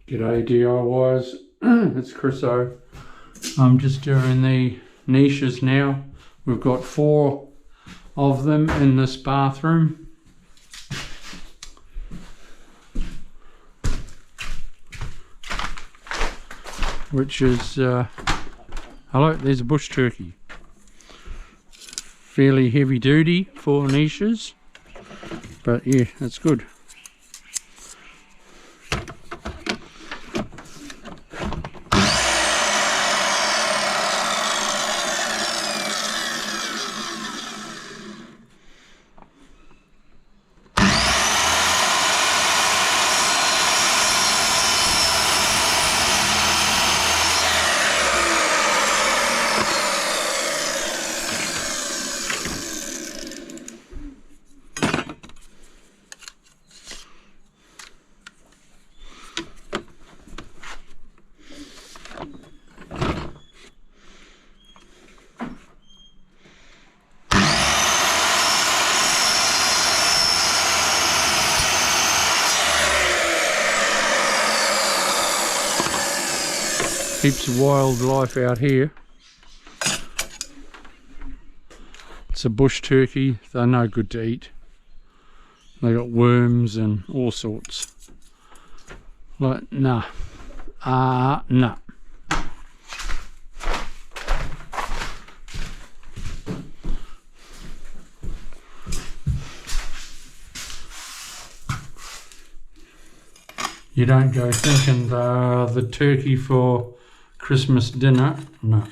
G'day DIYers, it's Chriso. I'm just doing the niches now. We've got 4 of them in this bathroom. Which is, hello, there's a bush turkey. Fairly heavy duty for niches, but yeah, it's good. Heaps of wildlife out here. It's a bush turkey, they're no good to eat. They got worms and all sorts. Like, nah. Nah. You don't go thinking the turkey for Christmas dinner, no.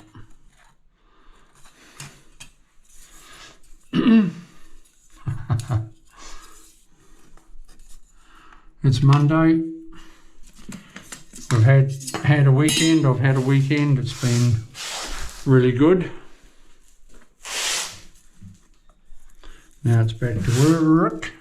It's Monday. We've had a weekend. I've had a weekend. It's been really good. Now it's back to work.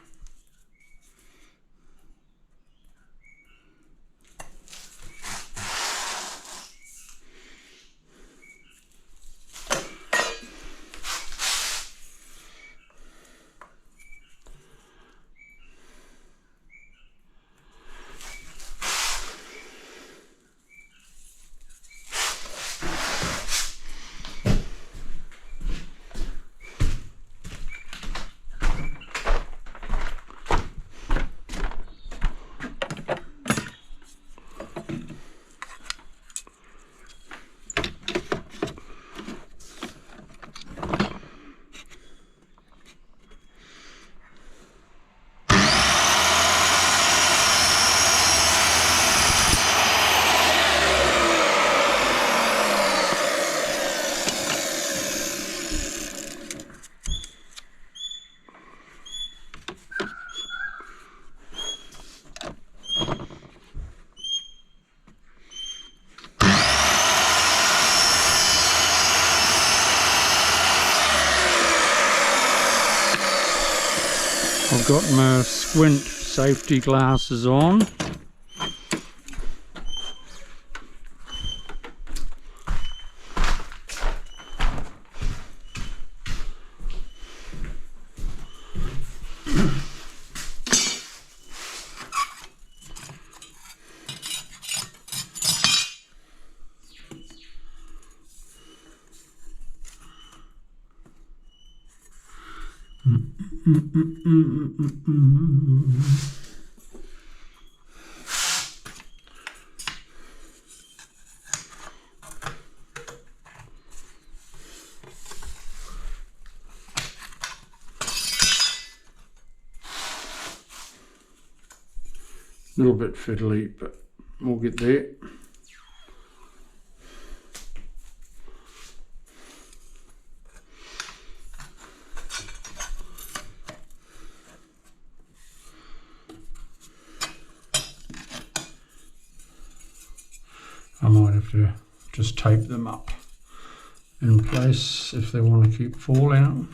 I've got my squint safety glasses on. A little bit fiddly, but we'll get there. I might have to just tape them up in place if they want to keep falling.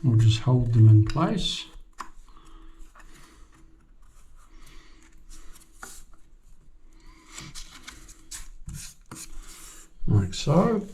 We'll just hold them in place. like so.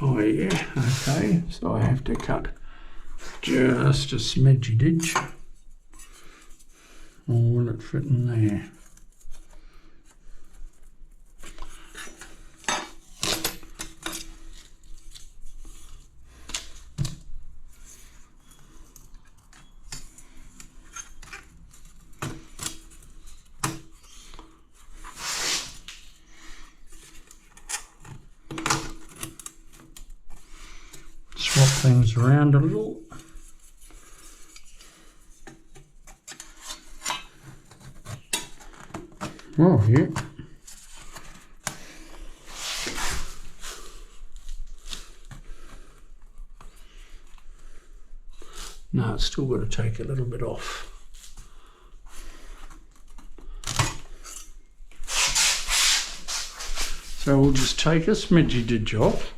Oh yeah, okay, so I have to cut just a smidgy ditch. Or will it fit in there? Swap things around a little. Oh yeah. No, it's still got to take a little bit off. So we'll just take a smidgy ditch off.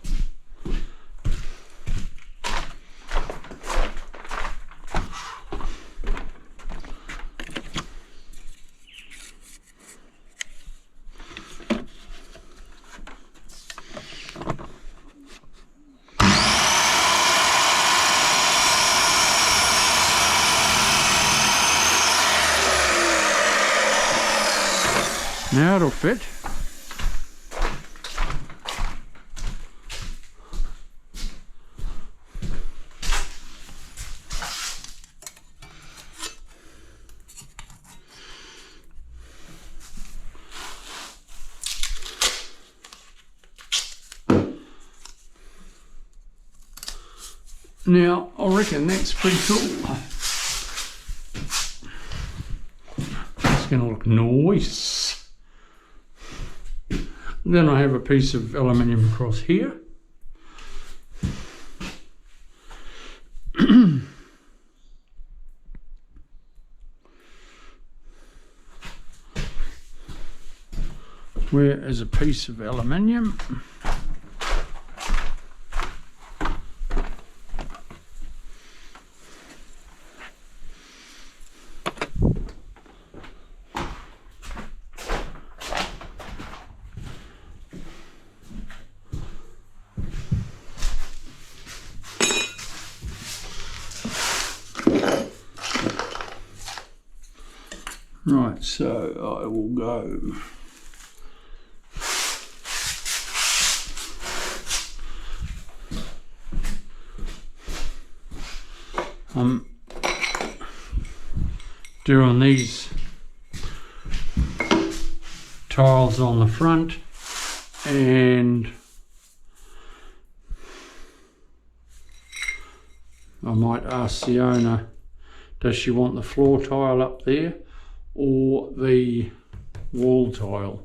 Now it'll fit. Now, I reckon that's pretty cool. It's going to look nice. Then I have a piece of aluminium across here. Where is a piece of aluminium? Right, so I will go doing these tiles on the front, and I might ask the owner, does she want the floor tile up there or the wall tile?